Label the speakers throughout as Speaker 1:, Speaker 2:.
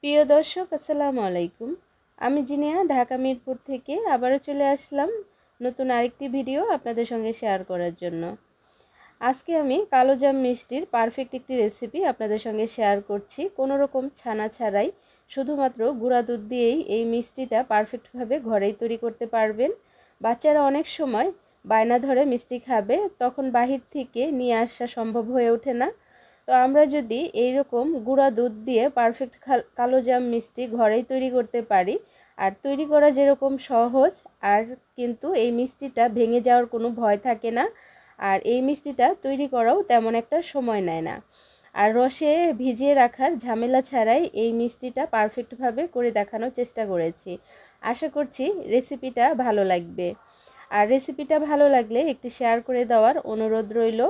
Speaker 1: প্রিয় দর্শক, আসসালামু আলাইকুম। আমি জিনিয়া, ঢাকা মিরপুর থেকে আবারও চলে আসলাম নতুন আরেকটি ভিডিও আপনাদের সঙ্গে শেয়ার করার জন্য। আজকে আমি কালোজাম মিষ্টির পারফেক্ট একটি রেসিপি আপনাদের সঙ্গে শেয়ার করছি। কোনো রকম ছানা ছাড়াই শুধুমাত্র গুঁড়া দুধ দিয়েই এই মিষ্টিটা পারফেক্টভাবে ঘরেই তৈরি করতে পারবেন। বাচ্চারা অনেক সময় বায়না ধরে মিষ্টি খাবে, তখন বাহির থেকে নিয়ে আসা সম্ভব হয়ে ওঠে না। তো আমরা যদি এইরকম গুঁড়া দুধ দিয়ে পারফেক্ট কালোজাম মিষ্টি ঘরেই তৈরি করতে পারি, আর তৈরি করা যেরকম সহজ, আর কিন্তু এই মিষ্টিটা ভেঙে যাওয়ার কোনো ভয় থাকে না। আর এই মিষ্টিটা তৈরি করাও তেমন একটা সময় নেয় না। আর রসে ভিজিয়ে রাখার ঝামেলা ছাড়াই এই মিষ্টিটা পারফেক্টভাবে করে দেখানোর চেষ্টা করেছি। আশা করছি রেসিপিটা ভালো লাগবে। আর রেসিপিটা ভালো লাগলে একটি শেয়ার করে দেওয়ার অনুরোধ রইল।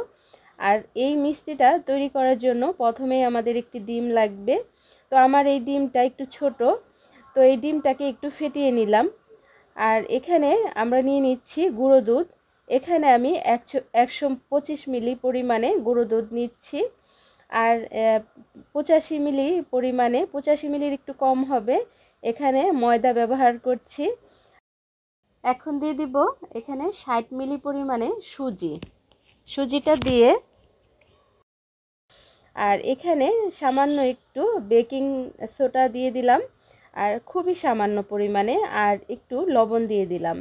Speaker 1: আর এই মিষ্টিটা তৈরি করার জন্য প্রথমেই আমাদের একটি ডিম লাগবে। তো আমার এই ডিমটা একটু ছোট, তো এই ডিমটাকে একটু ফেটিয়ে নিলাম। আর এখানে আমরা নিয়ে নিচ্ছি গুঁড়ো দুধ। এখানে আমি 125 মিলি পরিমাণে গুঁড়ো দুধ নিচ্ছি। আর 85 মিলি পরিমাণে, 85 মিলির একটু কম হবে, এখানে ময়দা ব্যবহার করছি। এখন দিয়ে দিব এখানে 60 মিলি পরিমাণে সুজিটা দিয়ে, আর এখানে সামান্য একটু বেকিং সোডা দিয়ে দিলাম, আর খুবই সামান্য পরিমাণে, আর একটু লবণ দিয়ে দিলাম।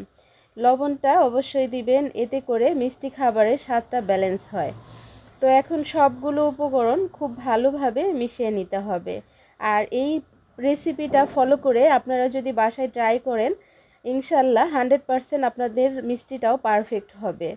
Speaker 1: লবণটা অবশ্যই দিবেন, এতে করে মিষ্টি খাবারের স্বাদটা ব্যালেন্স হয়। তো এখন সবগুলো উপকরণ খুব ভালোভাবে মিশিয়ে নিতে হবে। আর এই রেসিপিটা ফলো করে আপনারা যদি বাসায় ট্রাই করেন, ইনশাল্লাহ 100% আপনাদের মিষ্টিটাও পারফেক্ট হবে।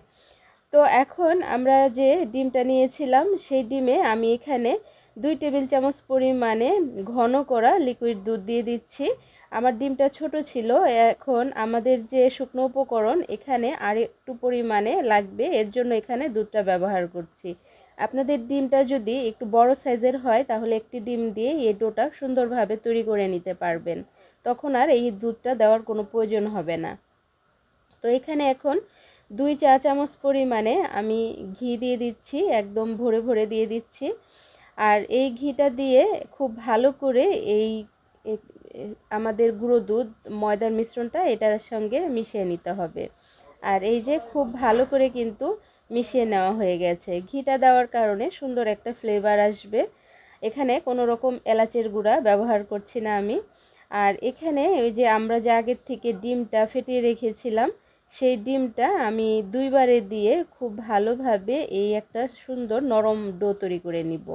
Speaker 1: তো এখন আমরা যে ডিমটা নিয়েছিলাম, সেই ডিমে আমি এখানে 2 টেবিল চামচ পরিমাণে ঘন করা লিকুইড দুধ দিয়ে দিচ্ছি। আমার ডিমটা ছোট ছিল, এখন আমাদের যে শুকনো উপকরণ এখানে আর একটু পরিমাণে লাগবে, এর জন্য এখানে দুধটা ব্যবহার করছি। আপনাদের ডিমটা যদি একটু বড় সাইজের হয়, তাহলে একটি ডিম দিয়ে এই ডোটা সুন্দরভাবে তৈরি করে নিতে পারবেন, তখন আর এই দুধটা দেওয়ার কোনো প্রয়োজন হবে না। তো এখানে এখন 2 চা চামচ পরিমাণে আমি ঘি দিয়ে দিচ্ছি, একদম ভরে ভরে দিয়ে দিচ্ছি। আর এই ঘিটা দিয়ে খুব ভালো করে এই আমাদের গুঁড়ো দুধ ময়দার মিশ্রণটা এটার সঙ্গে মিশিয়ে নিতে হবে। আর এই যে খুব ভালো করে কিন্তু মিশিয়ে নেওয়া হয়ে গেছে। ঘিটা দেওয়ার কারণে সুন্দর একটা ফ্লেভার আসবে। এখানে কোনো রকম এলাচের গুঁড়া ব্যবহার করছি না আমি। আর এখানে ওই যে আমরা যে আগের থেকে ডিমটা ফেটিয়ে রেখেছিলাম, সেই ডিমটা আমি 2 বারে দিয়ে খুব ভালোভাবে এই একটা সুন্দর নরম ডো তৈরি করে নিব।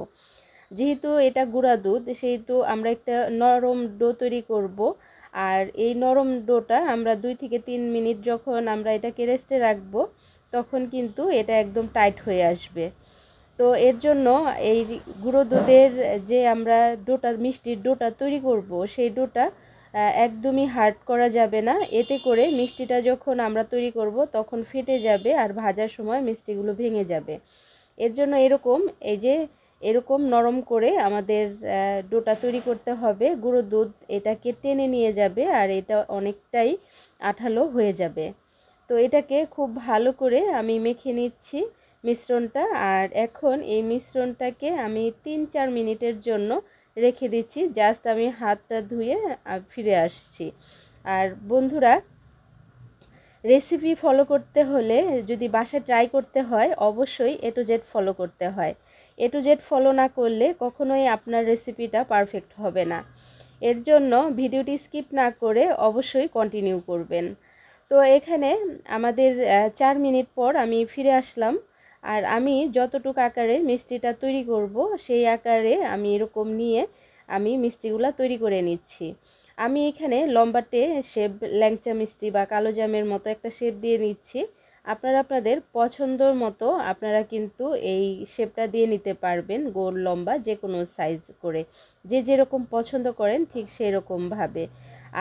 Speaker 1: যেহেতু এটা গুঁড়া দুধ, সেহেতু আমরা একটা নরম ডো তৈরি করব। আর এই নরম ডোটা আমরা 2 থেকে 3 মিনিট যখন আমরা এটাকে রেস্টে রাখবো, তখন কিন্তু এটা একদম টাইট হয়ে আসবে। তো এর জন্য এই গুঁড়ো দুধের যে আমরা ডোটা, মিষ্টির ডোটা তৈরি করব, সেই ডোটা একদমই হার্ড করা যাবে না। এতে করে মিষ্টিটা যখন আমরা তৈরি করব তখন ফেটে যাবে, আর ভাজার সময় মিষ্টিগুলো ভেঙে যাবে। এর জন্য এরকম নরম করে আমাদের ডোটা তৈরি করতে হবে। গুঁড়ো দুধ এটাকে টেনে নিয়ে যাবে, আর এটা অনেকটাই আঠালো হয়ে যাবে। তো এটাকে খুব ভালো করে আমি মেখে নিচ্ছি মিশ্রণটা। আর এখন এই মিশ্রণটাকে আমি 3-4 মিনিটের জন্য রেখে দিচ্ছি। জাস্ট আমি হাতটা ধুয়ে ফিরে আসছি। আর বন্ধুরা, রেসিপি ফলো করতে হলে, যদি বাসায় ট্রাই করতে হয়, অবশ্যই A to Z ফলো করতে হয়। A to Z ফলো না করলে কখনোই আপনার রেসিপিটা পারফেক্ট হবে না। এর জন্য ভিডিওটি স্কিপ না করে অবশ্যই কন্টিনিউ করবেন। তো এখানে আমাদের 4 মিনিট পর আমি ফিরে আসলাম। আর আমি যতটুকু আকারে মিষ্টিটা তৈরি করব, সেই আকারে আমি এরকম নিয়ে আমি মিষ্টিগুলো তৈরি করে নিচ্ছি। আমি এখানে লম্বাটে শেপ, ল্যাংচা মিষ্টি বা কালোজামের মতো একটা শেপ দিয়ে নিচ্ছি। আপনারা আপনাদের পছন্দর মতো আপনারা কিন্তু এই শেপটা দিয়ে নিতে পারবেন, গোল লম্বা যে কোনো সাইজ করে, যে যেরকম পছন্দ করেন ঠিক সেই রকমভাবে।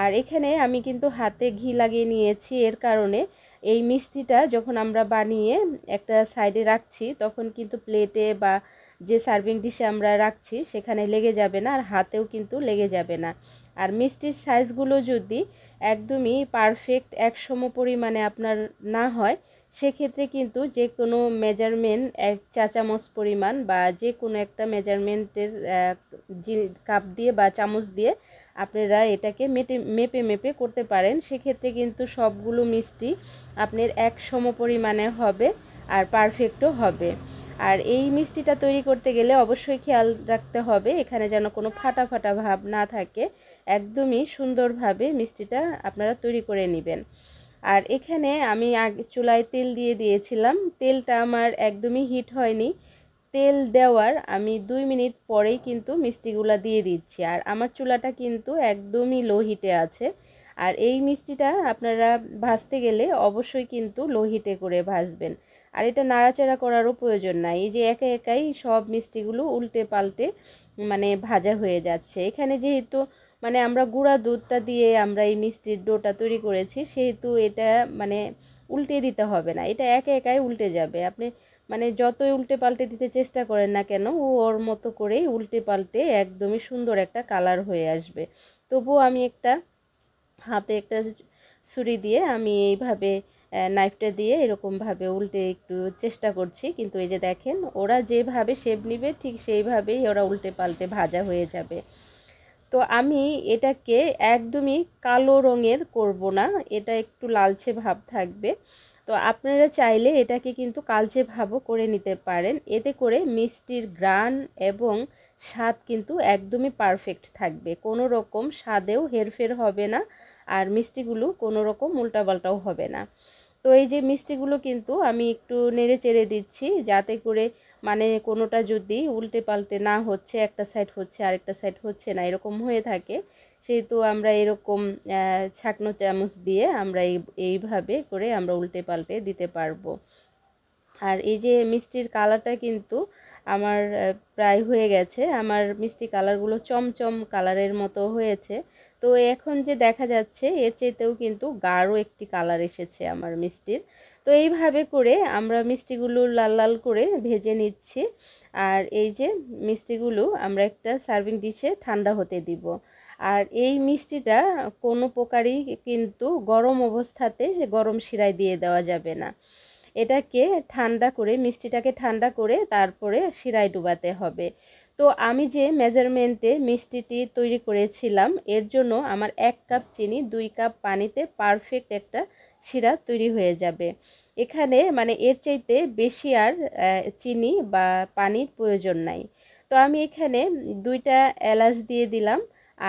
Speaker 1: আর এখানে আমি কিন্তু হাতে ঘি লাগিয়ে নিয়েছি, এর কারণে এই মিষ্টিটা যখন আমরা বানিয়ে একটা সাইডে রাখছি, তখন কিন্তু প্লেটে বা যে সার্ভিং ডিশে আমরা রাখছি সেখানে লেগে যাবে না, আর হাতেও কিন্তু লেগে যাবে না। আর মিষ্টির সাইজগুলো যদি একদমই পারফেক্ট এক সম পরিমাণে আপনার না হয়, সেক্ষেত্রে কিন্তু যে কোনো মেজারমেন্ট 1 চা চামচ পরিমাণ বা যে কোনো একটা মেজারমেন্টের কাপ দিয়ে বা চামচ দিয়ে আপনারা এটাকে মেপে মেপে করতে পারেন। সেক্ষেত্রে কিন্তু সবগুলো মিষ্টি আপনার এক সম পরিমাণে হবে আর পারফেক্টও হবে। আর এই মিষ্টিটা তৈরি করতে গেলে অবশ্যই খেয়াল রাখতে হবে এখানে যেন কোনো ফাটা ফাটা ভাব না থাকে, একদমই সুন্দরভাবে মিষ্টিটা আপনারা তৈরি করে নেবেন। আর এখানে আমি আগে চুলায় তেল দিয়ে দিয়েছিলাম, তেলটা আমার একদমই হিট হয়নি। তেল দেওয়ার আমি 2 মিনিট পরেই কিন্তু মিষ্টিগুলো দিয়ে দিচ্ছি। আর আমার চুলাটা কিন্তু একদমই লো হিটে আছে। আর এই মিষ্টিটা আপনারা ভাজতে গেলে অবশ্যই কিন্তু লো হিটে করে ভাজবেন। আর এটা নাড়াচাড়া করারও প্রয়োজন নাই, এই যে একা একাই সব মিষ্টিগুলো উল্টে পাল্টে মানে ভাজা হয়ে যাচ্ছে। এখানে যেহেতু মানে আমরা গুঁড়া দুধটা দিয়ে আমরা এই মিষ্টির ডোটা তৈরি করেছি, সেহেতু এটা মানে উল্টে দিতে হবে না, এটা একা একাই উল্টে যাবে। আপনি মানে যতই উল্টে পাল্টে দিতে চেষ্টা করেন না কেন, ও ওর মতো করেই উল্টে পাল্টে একদমই সুন্দর একটা কালার হয়ে আসবে। তবুও আমি হাতে একটা ছুরি দিয়ে আমি এইভাবে নাইফটা দিয়ে এরকমভাবে উল্টে একটু চেষ্টা করছি, কিন্তু এই যে দেখেন ওরা যেভাবে শেপ নিবে ঠিক সেইভাবেই ওরা উল্টে পাল্টে ভাজা হয়ে যাবে। তো আমি এটাকে একদমই কালো রঙের করব না, এটা একটু লালচে ভাব থাকবে। তো আপনারা চাইলে এটাকে কিন্তু কালচে ভাবও করে নিতে পারেন, এতে করে মিষ্টির ঘ্রাণ এবং স্বাদ কিন্তু একদমই পারফেক্ট থাকবে, কোনো রকম স্বাদেও হেরফের হবে না আর মিষ্টিগুলো কোনো রকম উল্টাপাল্টাও হবে না। তো এই যে মিষ্টিগুলো কিন্তু আমি একটু নেড়ে চেড়ে দিচ্ছি, যাতে করে মানে কোনোটা যদি উল্টে পাল্টে না হচ্ছে, একটা সাইড হচ্ছে আরেকটা সাইড হচ্ছে না এরকম হয়ে থাকে, সেহেতু আমরা এরকম ছাঁকনো চামচ দিয়ে আমরা এইভাবে করে আমরা উল্টে পাল্টে দিতে পারবো। আর এই যে মিষ্টির কালারটা কিন্তু আমার প্রায় হয়ে গেছে, আমার মিষ্টি কালারগুলো চমচম কালারের মতো হয়েছে। তো এখন যে দেখা যাচ্ছে এর চাইতেও কিন্তু গাঢ় একটি কালার এসেছে আমার মিষ্টির। তো এইভাবে করে আমরা মিষ্টিগুলো লাল লাল করে ভেজে নিচ্ছি। আর এই যে মিষ্টিগুলো আমরা একটা সার্ভিং ডিশে ঠান্ডা হতে দিব। আর এই মিষ্টিটা কোনো প্রকারই কিন্তু গরম অবস্থাতে গরম শিরায় দিয়ে দেওয়া যাবে না, এটাকে ঠান্ডা করে মিষ্টিটাকে ঠান্ডা করে তারপরে শিরায় ডুবাতে হবে। তো আমি যে মেজারমেন্টে মিষ্টিটি তৈরি করেছিলাম এর জন্য আমার 1 কাপ চিনি 2 কাপ পানিতে পারফেক্ট একটা শিরা তৈরি হয়ে যাবে। এখানে মানে এর চাইতে বেশি আর চিনি বা পানির প্রয়োজন নাই। তো আমি এখানে 2টা এলাচ দিয়ে দিলাম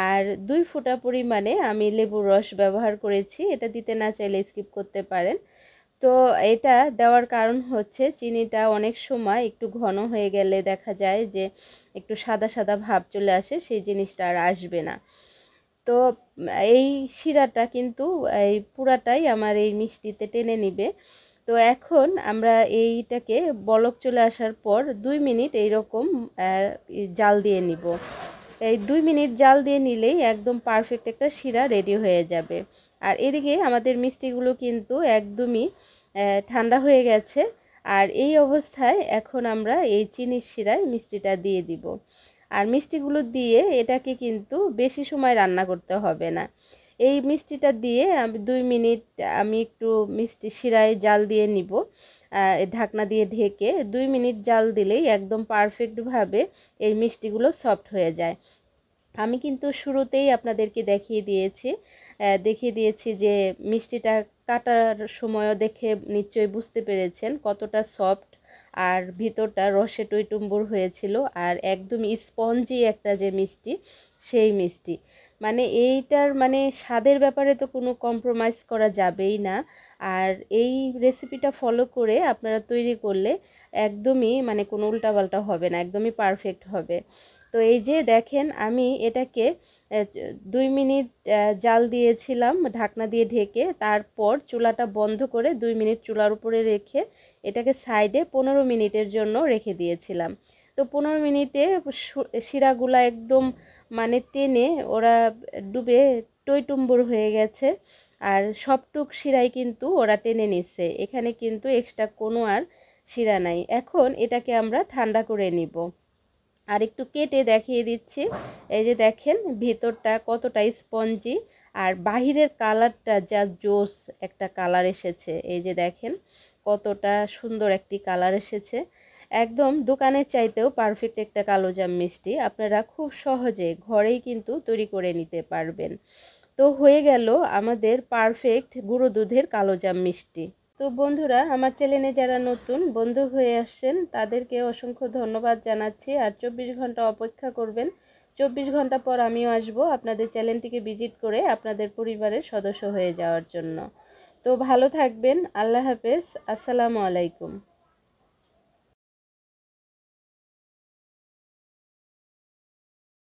Speaker 1: আর 2 ফোঁটা পরিমাণে আমি লেবুর রস ব্যবহার করেছি, এটা দিতে না চাইলে স্কিপ করতে পারেন। তো এটা দেওয়ার কারণ হচ্ছে চিনিটা অনেক সময় একটু ঘন হয়ে গেলে দেখা যায় যে একটু সাদা সাদা ভাব চলে আসে, সেই জিনিসটা আর আসবে না। তো এই শিরাটা কিন্তু এই পুরাটাই আমার এই মিষ্টিতে টেনে নিবে। তো এখন আমরা এইটাকে বলক চলে আসার পর 2 মিনিট এইরকম জাল দিয়ে নিব। এই 2 মিনিট জাল দিয়ে নিলেই একদম পারফেক্ট একটা শিরা রেডি হয়ে যাবে। আর এদিকে আমাদের মিষ্টিগুলো কিন্তু একদমই ঠান্ডা হয়ে গেছে। আর এই অবস্থায় এখন আমরা এই চিনির শিরায় মিষ্টিটা দিয়ে দিব। আর মিষ্টিগুলো দিয়ে এটাকে কিন্তু বেশি সময় রান্না করতে হবে না। এই মিষ্টিটা দিয়ে আমি 2 মিনিট আমি একটু মিষ্টি শিরায় জাল দিয়ে নিব, ঢাকনা দিয়ে ঢেকে 2 মিনিট জাল দিলেই একদম পারফেক্টভাবে এই মিষ্টিগুলো সফট হয়ে যায়। আমি কিন্তু শুরুতেই আপনাদেরকে দেখিয়ে দিয়েছি যে মিষ্টিটা কাটার সময়ও দেখে নিশ্চয়ই বুঝতে পেরেছেন কতটা সফট আর ভিতরটা রসে টইটুম্বুর হয়েছিল আর একদম স্পঞ্জি একটা যে মিষ্টি, সেই মিষ্টি মানে এইটার মানে স্বাদের ব্যাপারে তো কোনো কম্প্রোমাইজ করা যাবেই না। আর এই রেসিপিটা ফলো করে আপনারা তৈরি করলে একদমই মানে কোনো উল্টাপাল্টা হবে না, একদমই পারফেক্ট হবে। তো এই যে দেখেন আমি এটাকে 2 মিনিট জাল দিয়েছিলাম ঢাকনা দিয়ে ঢেকে, তারপর চুলাটা বন্ধ করে 2 মিনিট চুলার উপরে রেখে এটাকে সাইডে 15 মিনিটের জন্য রেখে দিয়েছিলাম। তো 15 মিনিটে শিরাগুলা একদম মানে টেনে ওরা ডুবে টইটুম্বুর হয়ে গেছে আর সবটুক শিরাই কিন্তু ওরা টেনে নিচ্ছে, এখানে কিন্তু এক্সট্রা কোনো আর শিরা নাই। এখন এটাকে আমরা ঠান্ডা করে নিব। আর একটু কেটে দেখিয়ে দিচ্ছি, এই যে দেখেন ভিতরটা কতটা স্পঞ্জি আর বাহিরের কালারটা যা জোস একটা কালার এসেছে, এই যে দেখেন কতটা সুন্দর একটি কালার এসেছে। একদম দোকানের চাইতেও পারফেক্ট একটা কালোজাম মিষ্টি আপনারা খুব সহজে ঘরেই কিন্তু তৈরি করে নিতে পারবেন। তো হয়ে গেল আমাদের পারফেক্ট গুঁড়ো দুধের কালোজাম মিষ্টি। তো বন্ধুরা, আমার চ্যানেলে যারা নতুন বন্ধু হয়ে আসছেন তাদেরকে অসংখ্য ধন্যবাদ জানাচ্ছি। আর 24 ঘন্টা অপেক্ষা করবেন, 24 ঘন্টা পর আমিও আসব আপনাদের চ্যানেলটিকে ভিজিট করে আপনাদের পরিবারের সদস্য হয়ে যাওয়ার জন্য। তো ভালো থাকবেন। আল্লাহ হাফেজ। আসসালামু আলাইকুম।